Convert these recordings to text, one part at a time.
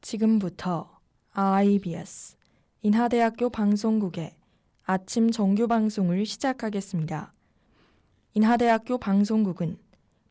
지금부터 IBS 인하대학교 방송국의 아침 정규 방송을 시작하겠습니다. 인하대학교 방송국은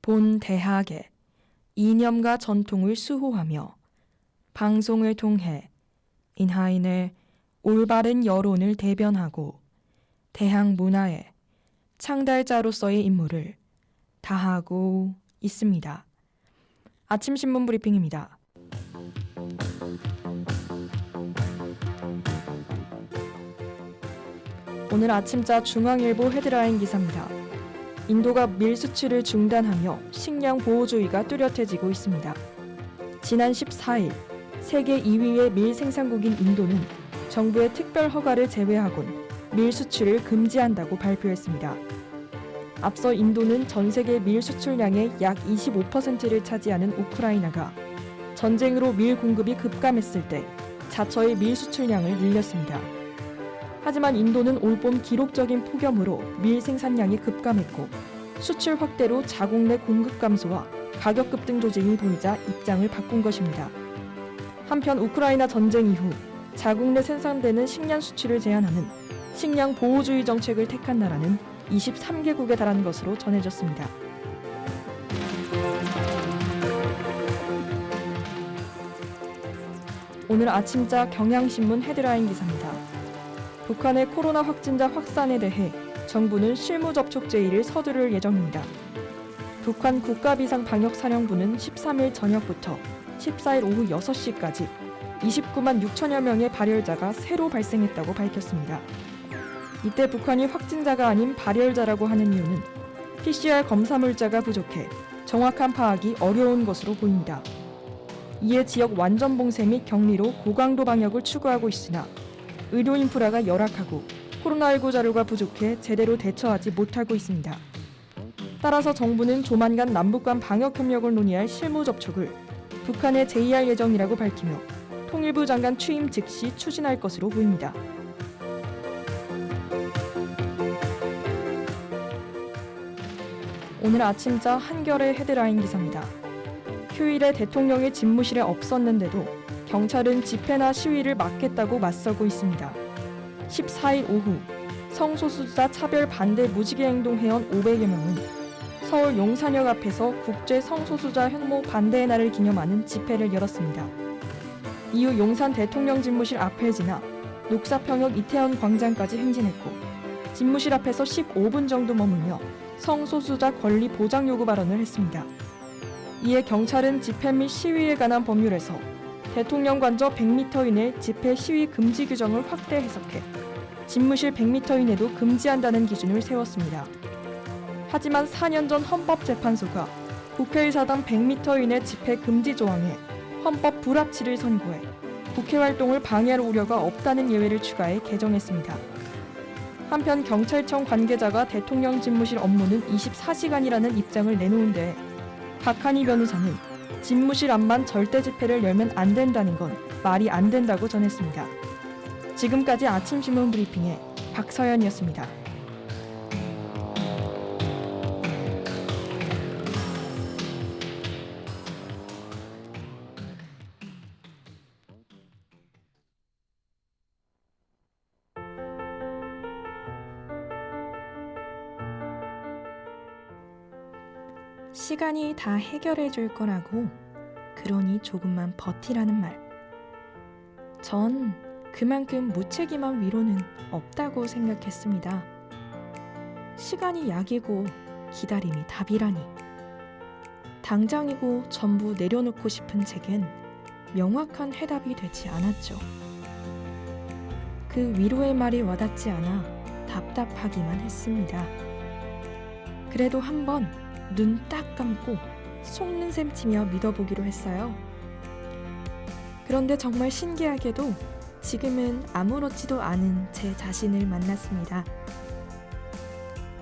본 대학의 이념과 전통을 수호하며 방송을 통해 인하인의 올바른 여론을 대변하고 대학 문화의 창달자로서의 임무를 다하고 있습니다. 아침 신문 브리핑입니다. 오늘 아침자 중앙일보 헤드라인 기사입니다. 인도가 밀 수출을 중단하며 식량 보호주의가 뚜렷해지고 있습니다. 지난 14일 세계 2위의 밀 생산국인 인도는 정부의 특별 허가를 제외하곤 밀 수출을 금지한다고 발표했습니다. 앞서 인도는 전 세계 밀 수출량의 약 25%를 차지하는 우크라이나가 전쟁으로 밀 공급이 급감했을 때 자처의 밀 수출량을 늘렸습니다. 하지만 인도는 올봄 기록적인 폭염으로 밀 생산량이 급감했고 수출 확대로 자국 내 공급 감소와 가격 급등 조짐이 보이자 입장을 바꾼 것입니다. 한편 우크라이나 전쟁 이후 자국 내 생산되는 식량 수출을 제한하는 식량 보호주의 정책을 택한 나라는 23개국에 달하는 것으로 전해졌습니다. 오늘 아침자 경향신문 헤드라인 기사입니다. 북한의 코로나 확진자 확산에 대해 정부는 실무 접촉 제의를 서두를 예정입니다. 북한 국가비상방역사령부는 13일 저녁부터 14일 오후 6시까지 29만 6천여 명의 발열자가 새로 발생했다고 밝혔습니다. 이때 북한이 확진자가 아닌 발열자라고 하는 이유는 PCR 검사 물자가 부족해 정확한 파악이 어려운 것으로 보입니다. 이에 지역 완전 봉쇄 및 격리로 고강도 방역을 추구하고 있으나 의료 인프라가 열악하고 코로나19 자료가 부족해 제대로 대처하지 못하고 있습니다. 따라서 정부는 조만간 남북 간 방역 협력을 논의할 실무 접촉을 북한에 제의할 예정이라고 밝히며 통일부 장관 취임 즉시 추진할 것으로 보입니다. 오늘 아침자 한겨레 헤드라인 기사입니다. 휴일에 대통령이 집무실에 없었는데도 경찰은 집회나 시위를 막겠다고 맞서고 있습니다. 14일 오후 성소수자 차별 반대 무지개 행동 회원 500여 명은 서울 용산역 앞에서 국제 성소수자 혐오 반대의 날을 기념하는 집회를 열었습니다. 이후 용산 대통령 집무실 앞을 지나 녹사평역 이태원 광장까지 행진했고 집무실 앞에서 15분 정도 머물며 성소수자 권리 보장 요구 발언을 했습니다. 이에 경찰은 집회 및 시위에 관한 법률에서 대통령 관저 100m 이내 집회 시위 금지 규정을 확대 해석해 집무실 100m 이내도 금지한다는 기준을 세웠습니다. 하지만 4년 전 헌법재판소가 국회의사당 100m 이내 집회 금지 조항에 헌법 불합치를 선고해 국회 활동을 방해할 우려가 없다는 예외를 추가해 개정했습니다. 한편 경찰청 관계자가 대통령 집무실 업무는 24시간이라는 입장을 내놓은 데에 박한희 변호사는 집무실 앞만 절대 집회를 열면 안 된다는 건 말이 안 된다고 전했습니다. 지금까지 아침신문 브리핑의 박서연이었습니다. 시간이 다 해결해 줄 거라고, 그러니 조금만 버티라는 말. 전 그만큼 무책임한 위로는 없다고 생각했습니다. 시간이 약이고 기다림이 답이라니. 당장이고 전부 내려놓고 싶은 책은 명확한 해답이 되지 않았죠. 그 위로의 말이 와닿지 않아 답답하기만 했습니다. 그래도 한번 눈 딱 감고 속는 셈 치며 믿어보기로 했어요. 그런데 정말 신기하게도 지금은 아무렇지도 않은 제 자신을 만났습니다.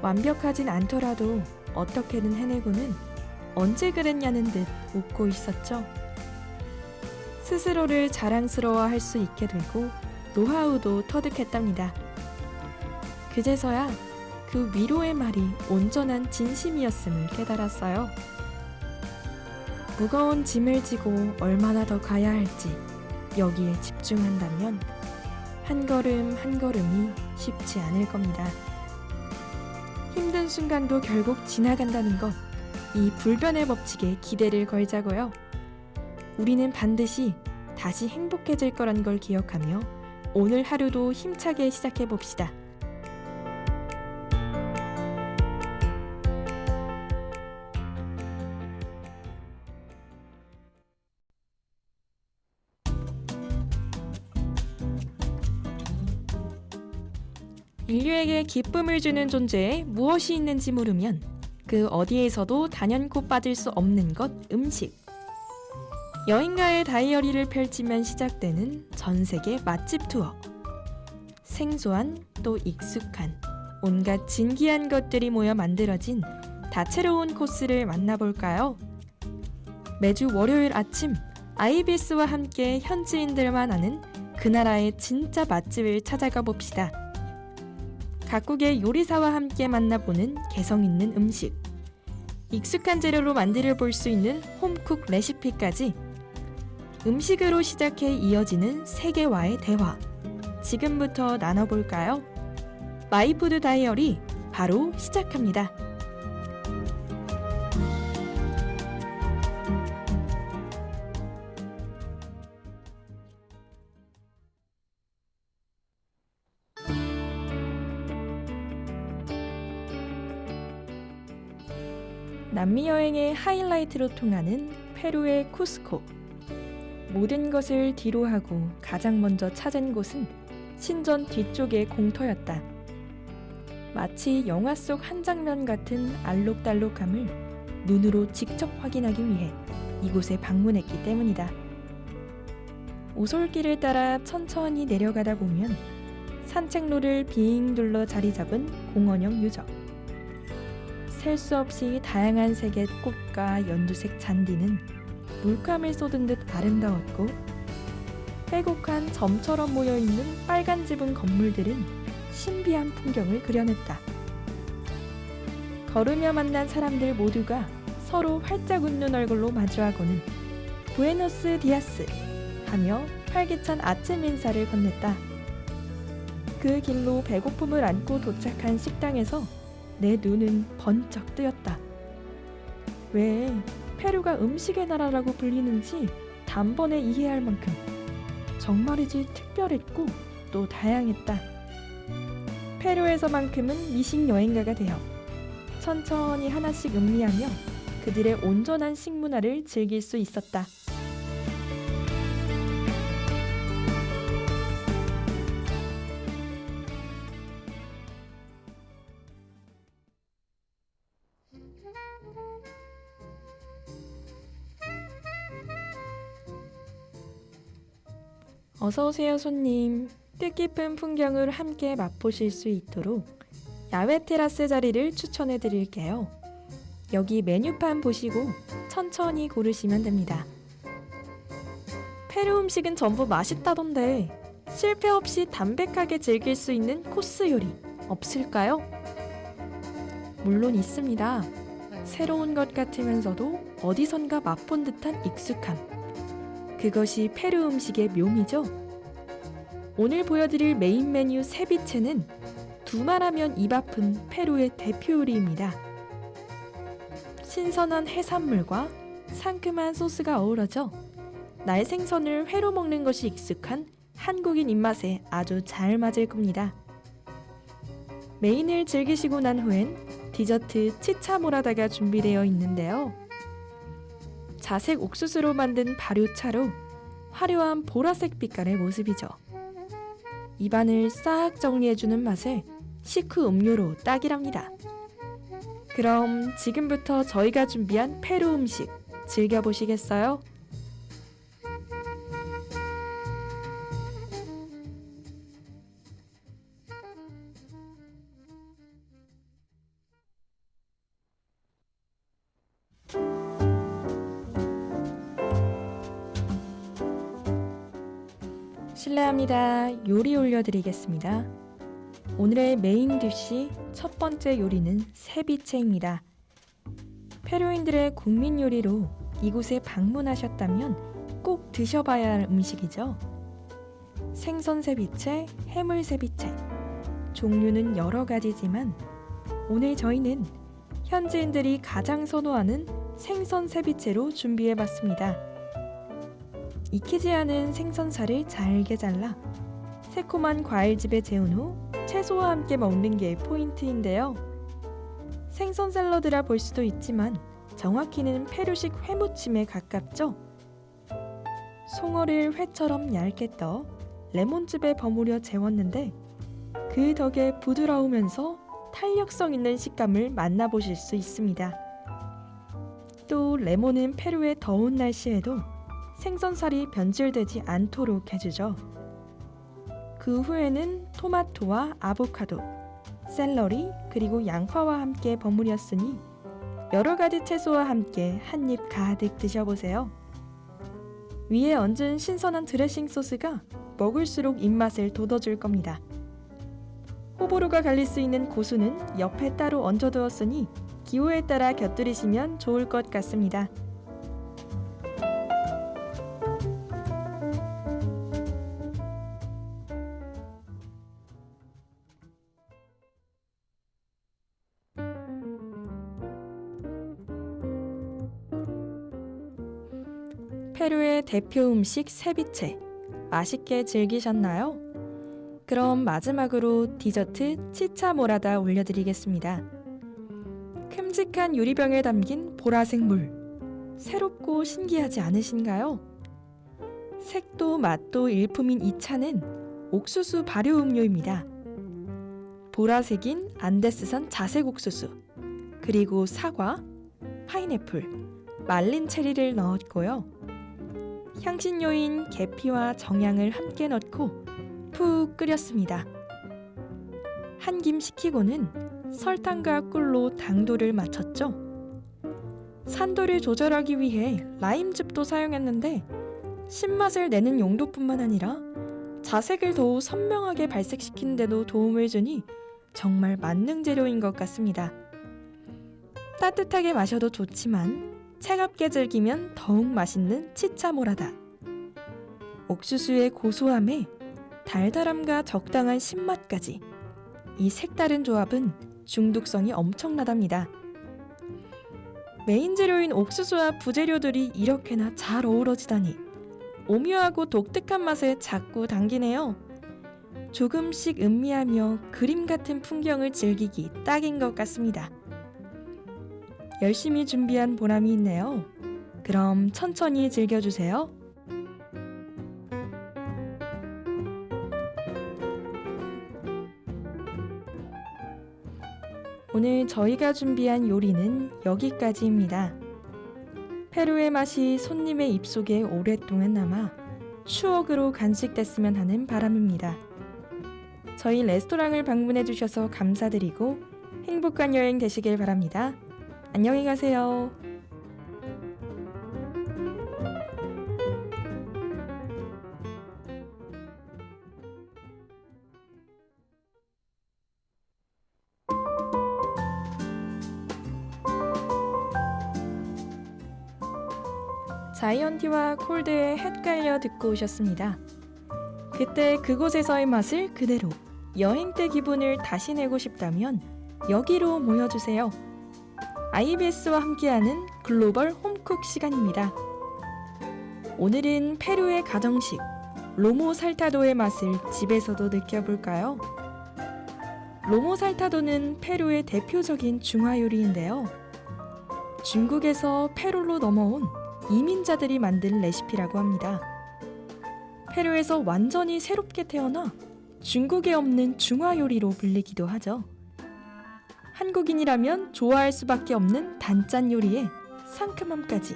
완벽하진 않더라도 어떻게든 해내고는 언제 그랬냐는 듯 웃고 있었죠. 스스로를 자랑스러워할 수 있게 되고 노하우도 터득했답니다. 그제서야 그 위로의 말이 온전한 진심이었음을 깨달았어요. 무거운 짐을 지고 얼마나 더 가야 할지 여기에 집중한다면 한 걸음 한 걸음이 쉽지 않을 겁니다. 힘든 순간도 결국 지나간다는 것, 이 불변의 법칙에 기대를 걸자고요. 우리는 반드시 다시 행복해질 거란 걸 기억하며 오늘 하루도 힘차게 시작해 봅시다. 인류에게 기쁨을 주는 존재에 무엇이 있는지 모르면 그 어디에서도 단연코 빠질 수 없는 것, 음식. 여행가의 다이어리를 펼치면 시작되는 전 세계 맛집 투어. 생소한 또 익숙한 온갖 진기한 것들이 모여 만들어진 다채로운 코스를 만나볼까요? 매주 월요일 아침 아이비스와 함께 현지인들만 아는 그 나라의 진짜 맛집을 찾아가 봅시다. 각국의 요리사와 함께 만나보는 개성 있는 음식, 익숙한 재료로 만들어 볼 수 있는 홈쿡 레시피까지 음식으로 시작해 이어지는 세계와의 대화, 지금부터 나눠볼까요? 마이푸드 다이어리 바로 시작합니다. 남미 여행의 하이라이트로 통하는 페루의 쿠스코. 모든 것을 뒤로 하고 가장 먼저 찾은 곳은 신전 뒤쪽의 공터였다. 마치 영화 속 한 장면 같은 알록달록함을 눈으로 직접 확인하기 위해 이곳에 방문했기 때문이다. 오솔길을 따라 천천히 내려가다 보면 산책로를 빙 둘러 자리 잡은 공원형 유적. 셀 수 없이 다양한 색의 꽃과 연두색 잔디는 물감을 쏟은 듯 아름다웠고, 빼곡한 점처럼 모여있는 빨간 지붕 건물들은 신비한 풍경을 그려냈다. 걸으며 만난 사람들 모두가 서로 활짝 웃는 얼굴로 마주하고는 부에노스 디아스 하며 활기찬 아침 인사를 건넸다. 그 길로 배고픔을 안고 도착한 식당에서 내 눈은 번쩍 뜨였다. 왜 페루가 음식의 나라라고 불리는지 단번에 이해할 만큼 정말이지 특별했고 또 다양했다. 페루에서만큼은 미식 여행가가 되어 천천히 하나씩 음미하며 그들의 온전한 식문화를 즐길 수 있었다. 어서오세요 손님. 뜻깊은 풍경을 함께 맛보실 수 있도록 야외 테라스 자리를 추천해 드릴게요. 여기 메뉴판 보시고 천천히 고르시면 됩니다. 페루 음식은 전부 맛있다던데 실패 없이 담백하게 즐길 수 있는 코스 요리 없을까요? 물론 있습니다. 새로운 것 같으면서도 어디선가 맛본 듯한 익숙함. 그것이 페루 음식의 묘미죠. 오늘 보여드릴 메인 메뉴 세비체는 두말하면 입 아픈 페루의 대표 요리입니다. 신선한 해산물과 상큼한 소스가 어우러져 날생선을 회로 먹는 것이 익숙한 한국인 입맛에 아주 잘 맞을 겁니다. 메인을 즐기시고 난 후엔 디저트 치차모라다가 준비되어 있는데요. 자색 옥수수로 만든 발효차로 화려한 보라색 빛깔의 모습이죠. 입안을 싹 정리해주는 맛에 시크 음료로 딱이랍니다. 그럼 지금부터 저희가 준비한 페루 음식 즐겨보시겠어요? 실례합니다. 요리 올려드리겠습니다. 오늘의 메인 디쉬 첫 번째 요리는 세비체입니다. 페루인들의 국민 요리로 이곳에 방문하셨다면 꼭 드셔봐야 할 음식이죠. 생선 세비체, 해물 세비체. 종류는 여러 가지지만 오늘 저희는 현지인들이 가장 선호하는 생선 세비체로 준비해봤습니다. 익히지 않은 생선살을 잘게 잘라 새콤한 과일즙에 재운 후 채소와 함께 먹는 게 포인트인데요. 생선 샐러드라 볼 수도 있지만 정확히는 페루식 회무침에 가깝죠. 송어를 회처럼 얇게 떠 레몬즙에 버무려 재웠는데 그 덕에 부드러우면서 탄력성 있는 식감을 만나보실 수 있습니다. 또 레몬은 페루의 더운 날씨에도 생선살이 변질되지 않도록 해주죠. 그 후에는 토마토와 아보카도, 샐러리 그리고 양파와 함께 버무렸으니 여러 가지 채소와 함께 한 입 가득 드셔보세요. 위에 얹은 신선한 드레싱 소스가 먹을수록 입맛을 돋워줄 겁니다. 호불호가 갈릴 수 있는 고수는 옆에 따로 얹어두었으니 기호에 따라 곁들이시면 좋을 것 같습니다. 페루의 대표 음식 세비체, 맛있게 즐기셨나요? 그럼 마지막으로 디저트 치차모라다 올려드리겠습니다. 큼직한 유리병에 담긴 보라색 물, 새롭고 신기하지 않으신가요? 색도 맛도 일품인 이 차는 옥수수 발효 음료입니다. 보라색인 안데스산 자색 옥수수, 그리고 사과, 파인애플, 말린 체리를 넣었고요. 향신료인 계피와 정향을 함께 넣고 푹 끓였습니다. 한 김 식히고는 설탕과 꿀로 당도를 맞췄죠. 산도를 조절하기 위해 라임즙도 사용했는데 신맛을 내는 용도뿐만 아니라 자색을 더욱 선명하게 발색시키는 데도 도움을 주니 정말 만능 재료인 것 같습니다. 따뜻하게 마셔도 좋지만 차갑게 즐기면 더욱 맛있는 치차모라다. 옥수수의 고소함에 달달함과 적당한 신맛까지 이 색다른 조합은 중독성이 엄청나답니다. 메인 재료인 옥수수와 부재료들이 이렇게나 잘 어우러지다니 오묘하고 독특한 맛에 자꾸 당기네요. 조금씩 음미하며 그림 같은 풍경을 즐기기 딱인 것 같습니다. 열심히 준비한 보람이 있네요. 그럼 천천히 즐겨주세요. 오늘 저희가 준비한 요리는 여기까지입니다. 페루의 맛이 손님의 입속에 오랫동안 남아 추억으로 간직됐으면 하는 바람입니다. 저희 레스토랑을 방문해 주셔서 감사드리고 행복한 여행 되시길 바랍니다. 안녕히 가세요. 자이언티와 콜드의 헷갈려 듣고 오셨습니다. 그때 그곳에서의 맛을 그대로 여행 때 기분을 다시 내고 싶다면 여기로 모여주세요. IBS와 함께하는 글로벌 홈쿡 시간입니다. 오늘은 페루의 가정식 로모 살타도의 맛을 집에서도 느껴볼까요? 로모 살타도는 페루의 대표적인 중화 요리인데요. 중국에서 페루로 넘어온 이민자들이 만든 레시피라고 합니다. 페루에서 완전히 새롭게 태어나 중국에 없는 중화 요리로 불리기도 하죠. 한국인이라면 좋아할 수밖에 없는 단짠 요리에 상큼함까지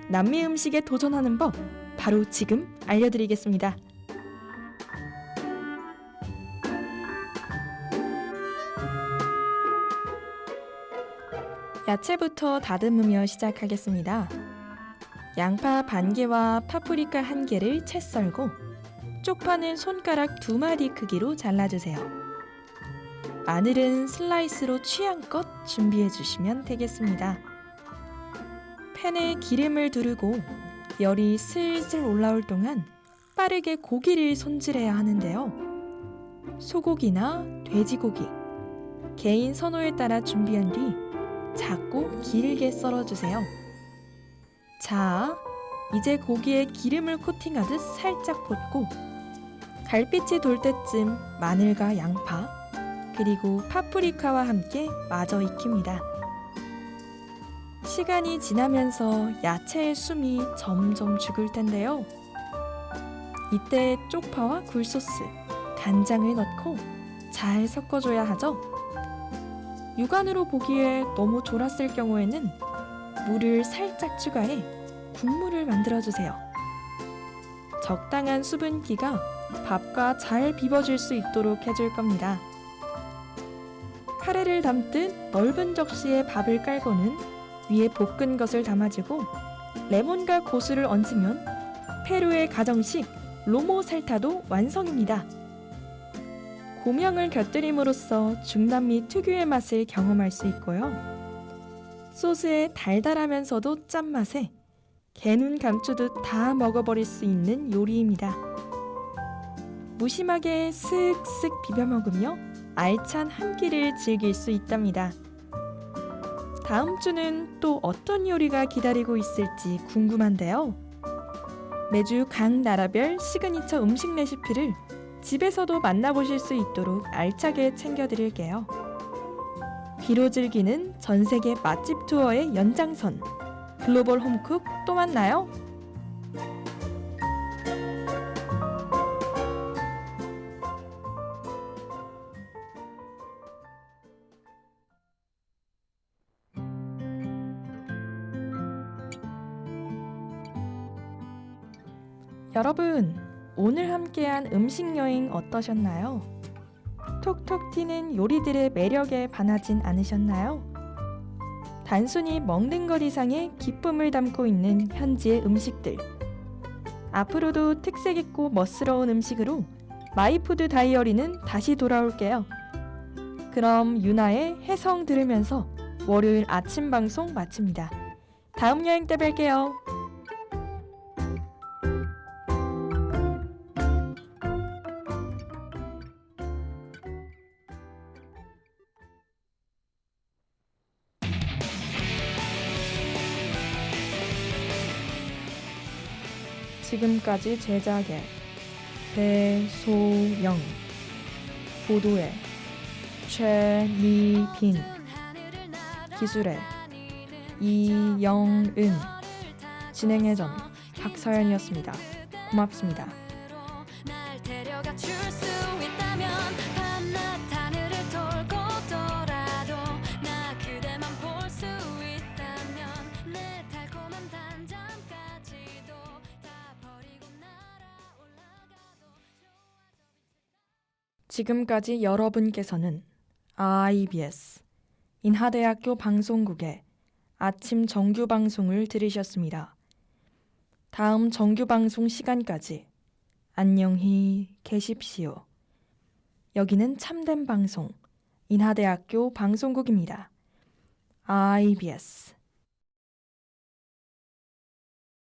남미 음식에 도전하는 법 바로 지금 알려드리겠습니다. 야채부터 다듬으며 시작하겠습니다. 양파 반 개와 파프리카 한 개를 채 썰고 쪽파는 손가락 2마디 크기로 잘라주세요. 마늘은 슬라이스로 취향껏 준비해 주시면 되겠습니다. 팬에 기름을 두르고 열이 슬슬 올라올 동안 빠르게 고기를 손질해야 하는데요. 소고기나 돼지고기, 개인 선호에 따라 준비한 뒤 작고 길게 썰어주세요. 자, 이제 고기에 기름을 코팅하듯 살짝 볶고 갈빛이 돌 때쯤 마늘과 양파, 그리고 파프리카와 함께 마저 익힙니다. 시간이 지나면서 야채의 숨이 점점 죽을 텐데요. 이때 쪽파와 굴소스, 간장을 넣고 잘 섞어줘야 하죠. 육안으로 보기에 너무 졸았을 경우에는 물을 살짝 추가해 국물을 만들어주세요. 적당한 수분기가 밥과 잘 비벼질 수 있도록 해줄 겁니다. 카레를 담듯 넓은 접시에 밥을 깔고는 위에 볶은 것을 담아주고 레몬과 고수를 얹으면 페루의 가정식 로모 살타도 완성입니다. 고명을 곁들임으로써 중남미 특유의 맛을 경험할 수 있고요. 소스의 달달하면서도 짠맛에 개눈 감추듯 다 먹어버릴 수 있는 요리입니다. 무심하게 슥슥 비벼 먹으며 알찬 한 끼를 즐길 수 있답니다. 다음 주는 또 어떤 요리가 기다리고 있을지 궁금한데요. 매주 각 나라별 시그니처 음식 레시피를 집에서도 만나보실 수 있도록 알차게 챙겨드릴게요. 귀로 즐기는 전세계 맛집 투어의 연장선, 글로벌 홈쿡 또 만나요. 여러분, 오늘 함께한 음식 여행 어떠셨나요? 톡톡 튀는 요리들의 매력에 반하진 않으셨나요? 단순히 먹는 것 이상의 기쁨을 담고 있는 현지의 음식들. 앞으로도 특색 있고 멋스러운 음식으로 마이푸드 다이어리는 다시 돌아올게요. 그럼 유나의 해성 들으면서 월요일 아침 방송 마칩니다. 다음 여행 때 뵐게요. 지금까지 제작의 배소영, 보도의 최미빈, 기술의 이영은, 진행의 전 박서연이었습니다. 고맙습니다. 지금까지 여러분께서는 IBS 인하대학교 방송국의 아침 정규 방송을 들으셨습니다. 다음 정규 방송 시간까지 안녕히 계십시오. 여기는 참된 방송 인하대학교 방송국입니다. IBS